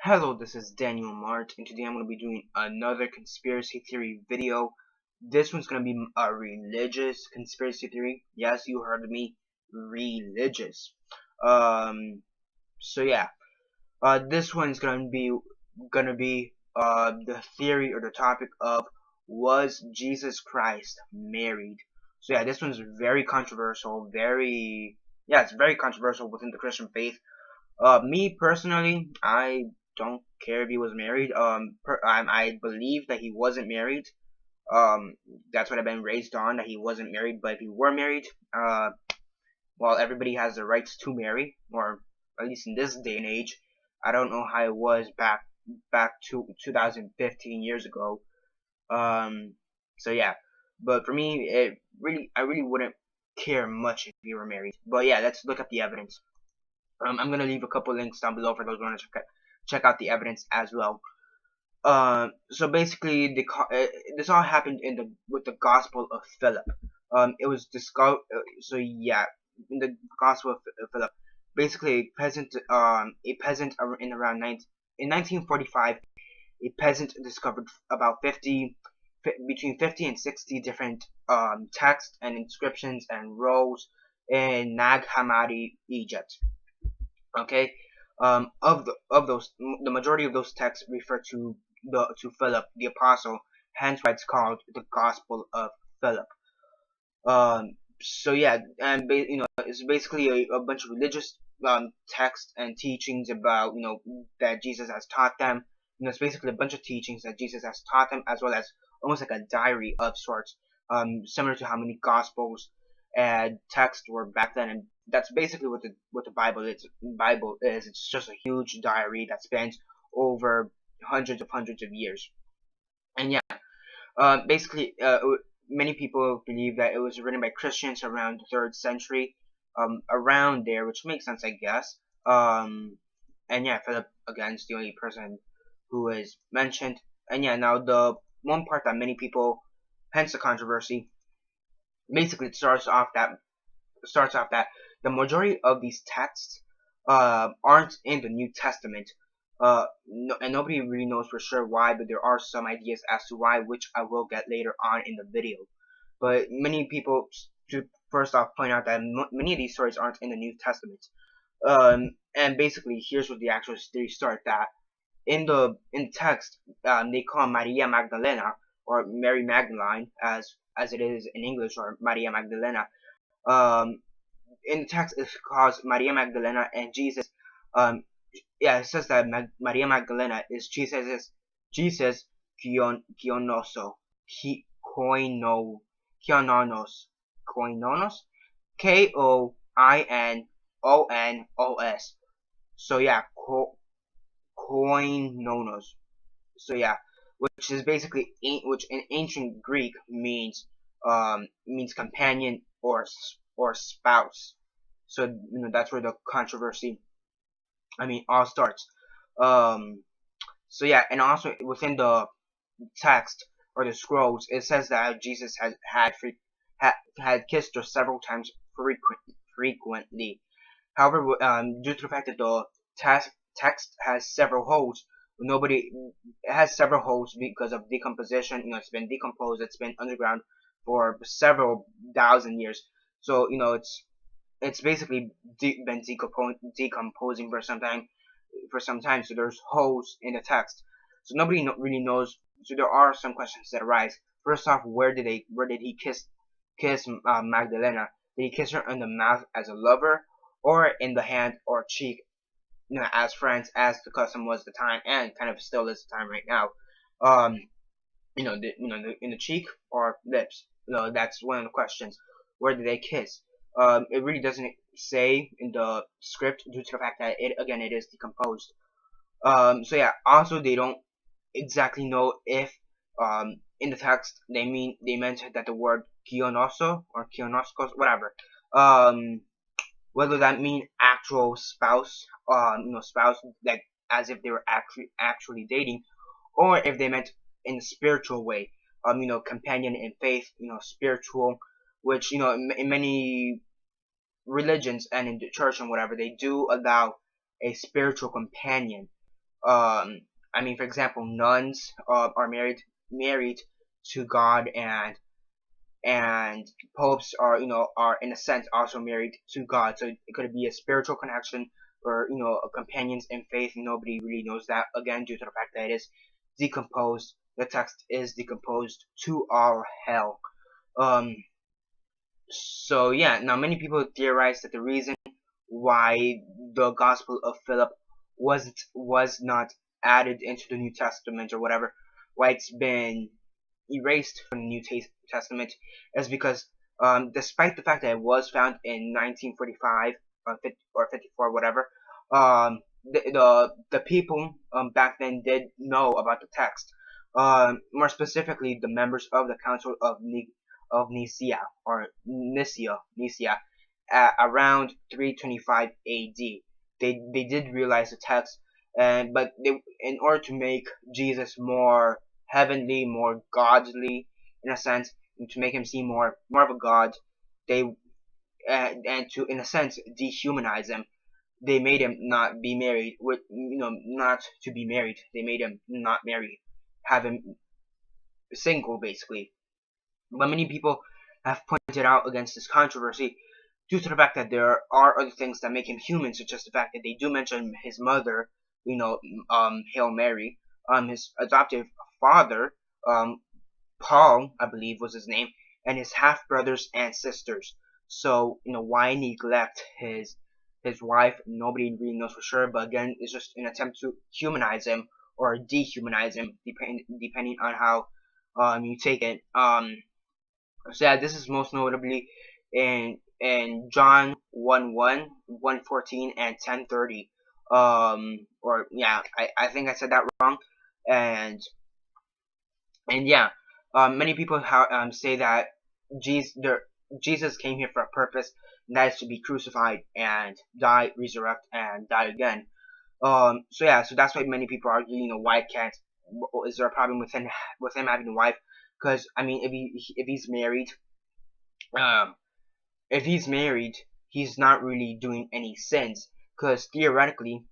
Hello, this is Daniel Mart, and today I'm going to be doing another conspiracy theory video. This one's going to be a religious conspiracy theory. Yes, you heard me, religious. Um, so yeah, this one's going to be the theory or the topic of, was Jesus Christ married? So yeah, this one's very controversial. It's very controversial within the Christian faith. Me personally, I don't care if he was married. I believe that he wasn't married. Um, that's what I've been raised on, that he wasn't married. But if he were married, well, everybody has the rights to marry, or at least in this day and age. I don't know how it was back to 2015 years ago. So yeah, but for me, I really wouldn't care much if he were married. But yeah, let's look at the evidence. I'm gonna leave a couple links down below for those who want to check out the evidence as well. So basically, this all happened with the Gospel of Philip. It was discovered. So yeah, in the Gospel of Philip, basically in 1945, a peasant discovered about between 50 and 60 different texts and inscriptions and rolls in Nag Hammadi, Egypt. Okay, of those, the majority of those texts refer to Philip the apostle, hence why it's called the Gospel of Philip. So yeah, and it's basically a bunch of religious texts and teachings about, that Jesus has taught them. It's basically a bunch of teachings that Jesus has taught them, as well as almost like a diary of sorts, similar to how many Gospels and texts were back then. And that's basically what the Bible is. It's just a huge diary that spans over hundreds of years. And yeah, basically, many people believe that it was written by Christians around the 3rd century, around there, which makes sense, I guess. And yeah, Philip again is the only person who is mentioned. And yeah, now the one part that many people, hence the controversy, basically it starts off that the majority of these texts aren't in the New Testament. And nobody really knows for sure why, but there are some ideas as to why, which I will get later on in the video. But many people, to first off point out that many of these stories aren't in the New Testament. And basically, here's what the actual theory start, that in the text, they call Maria Magdalena, or Mary Magdalene, as it is in English, or Maria Magdalena. In the text, it calls Maria Magdalena and Jesus. It says that Maria Magdalena is Jesus Koinonoso, Koinonos, Koinonos. So yeah, Koinonos. So yeah, which is basically, which in ancient Greek means companion or spouse. So that's where the controversy, all starts. So yeah, and also within the text or the scrolls, it says that Jesus had kissed her several times frequently. However, due to the fact that the text has several holes, it has several holes because of decomposition. It's been decomposed. It's been underground for several thousand years. So it's basically been decomposing for some time. So there's holes in the text. So nobody really knows. So there are some questions that arise. First off, where did he kiss Magdalena? Did he kiss her in the mouth as a lover, or in the hand or cheek, as friends, as the custom was at the time, and kind of still is the time right now? In the cheek or lips. That's one of the questions. Where did they kiss? It really doesn't say in the script, due to the fact that it is decomposed. So yeah, also they don't exactly know if in the text they meant that the word Koinonoso or Koinoskos, whatever, whether that mean actual spouse, spouse, like as if they were actually dating, or if they meant in a spiritual way, companion in faith, spiritual, which in many religions and in the church and whatever, they do allow a spiritual companion. I mean, for example, nuns are married to God, and popes are, are in a sense also married to God. So it could be a spiritual connection, or companions in faith. Nobody really knows that, again, due to the fact that it is decomposed. The text is decomposed to all hell. So yeah, now many people theorize that the reason why the Gospel of Philip was not added into the New Testament, or whatever, why it's been erased from the New Testament, is because despite the fact that it was found in 1945 or 54, whatever, the people back then did know about the text. More specifically, the members of the Council of Nicaea, or Nicaea, around 325 A.D. They did realize the text, but in order to make Jesus more heavenly, more godly, in a sense, and to make him seem more of a god, they and to, in a sense, dehumanize him, they made him not be married. With not to be married, they made him not marry, have him single, basically. But many people have pointed out against this controversy due to the fact that there are other things that make him human, such as the fact that they do mention his mother, Hail Mary, his adoptive father, Paul, I believe was his name, and his half brothers and sisters. So, why neglect his wife? Nobody really knows for sure, but again, it's just an attempt to humanize him or dehumanize him, depending on how you take it. So yeah, this is most notably in John 1:1, 1:14, and 10:30. Or yeah, I think I said that wrong. And yeah, many people say that Jesus came here for a purpose, and that is to be crucified and die, resurrect, and die again. So yeah, so that's why many people argue, why can't, is there a problem with him having a wife? Because I mean, if he's married, um, he's not really doing any sins, because theoretically,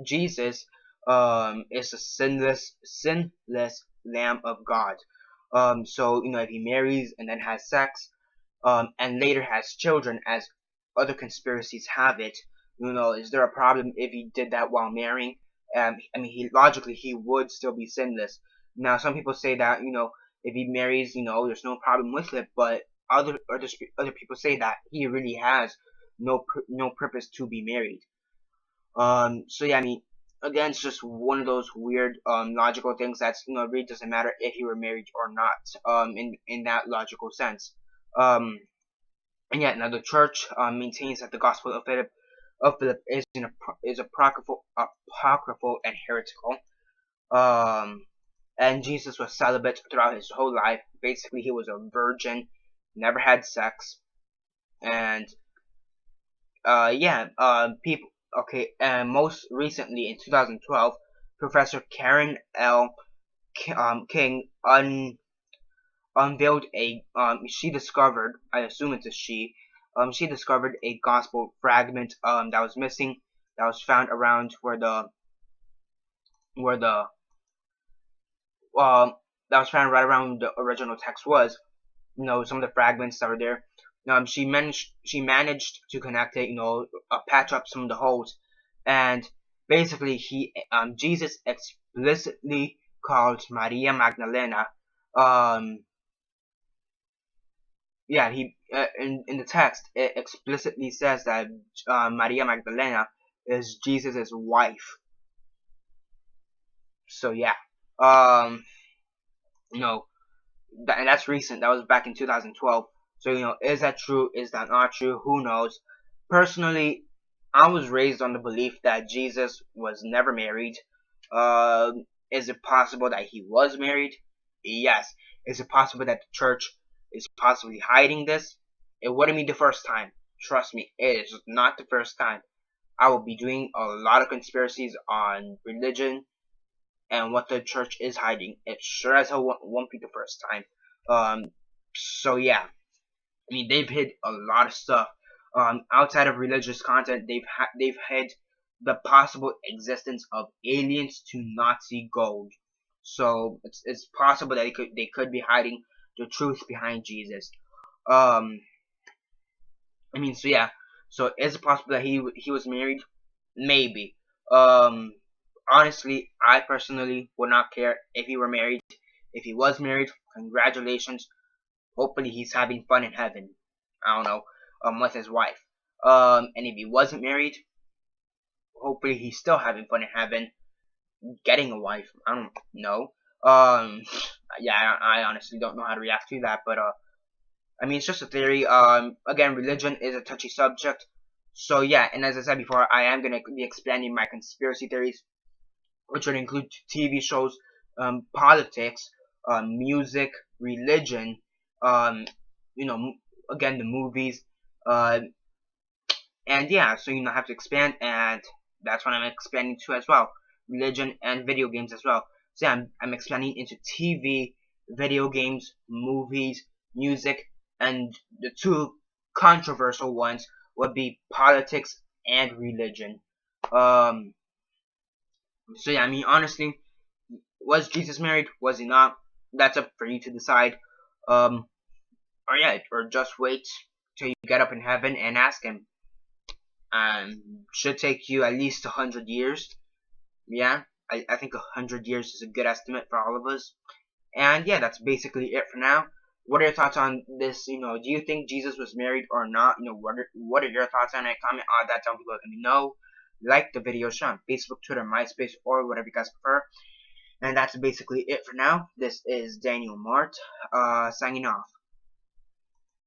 Jesus is a sinless Lamb of God. So if he marries and then has sex, and later has children, as other conspiracies have it, is there a problem if he did that while marrying? I mean, logically he would still be sinless. Now, some people say that if he marries, there's no problem with it, but other people say that he really has no purpose to be married. So yeah, I mean, again, it's just one of those weird logical things that's it really doesn't matter if you were married or not, in that logical sense. And yet, now the church maintains that the Gospel of Philip is apocryphal and heretical. And Jesus was celibate throughout his whole life. Basically, he was a virgin, never had sex, and yeah, people. Okay, and most recently in 2012, Professor Karen L. King unveiled she discovered, I assume it's a she discovered a gospel fragment that was missing, that was found around where the that was found right around the original text was. Some of the fragments that were there. She managed to connect it, patch up some of the holes, and basically Jesus explicitly called Maria Magdalena. Yeah, in the text it explicitly says that Maria Magdalena is Jesus's wife. So yeah, and that's recent. That was back in 2012. So is that true? Is that not true? Who knows? Personally, I was raised on the belief that Jesus was never married. Is it possible that he was married? Yes. Is it possible that the church is possibly hiding this? It wouldn't be the first time. Trust me, it is not the first time. I will be doing a lot of conspiracies on religion and what the church is hiding. It sure as hell won't be the first time. So yeah, I mean, they've hid a lot of stuff. Outside of religious content, they've hid the possible existence of aliens to Nazi gold. So it's possible that they could be hiding the truth behind Jesus. Um, I mean, so yeah. So is it possible that he was married? Maybe. Um, Honestly, I personally would not care if he were married. If he was married, congratulations. Hopefully he's having fun in heaven. I don't know, with his wife. And if he wasn't married, hopefully he's still having fun in heaven, getting a wife. I don't know. Yeah, I honestly don't know how to react to that, but I mean, it's just a theory. Again, religion is a touchy subject. So yeah, and as I said before, I am gonna be expanding my conspiracy theories, which would include TV shows, politics, music, religion, um, you know, again the movies, uh, and yeah, so I have to expand, and that's what I'm expanding to as well, religion and video games as well. So yeah, I'm expanding into TV, video games, movies, music, and the two controversial ones would be politics and religion. Um, so yeah, I mean, honestly, was Jesus married? Was he not? That's up for you to decide. Or yeah, or just wait till you get up in heaven and ask him. Should take you at least 100 years. Yeah, I think 100 years is a good estimate for all of us. And yeah, that's basically it for now. What are your thoughts on this? Do you think Jesus was married or not? What are your thoughts on it? Comment on that down below. Let me know. Like the video, share on Facebook, Twitter, MySpace, or whatever you guys prefer. And that's basically it for now. This is Daniel Mart, signing off.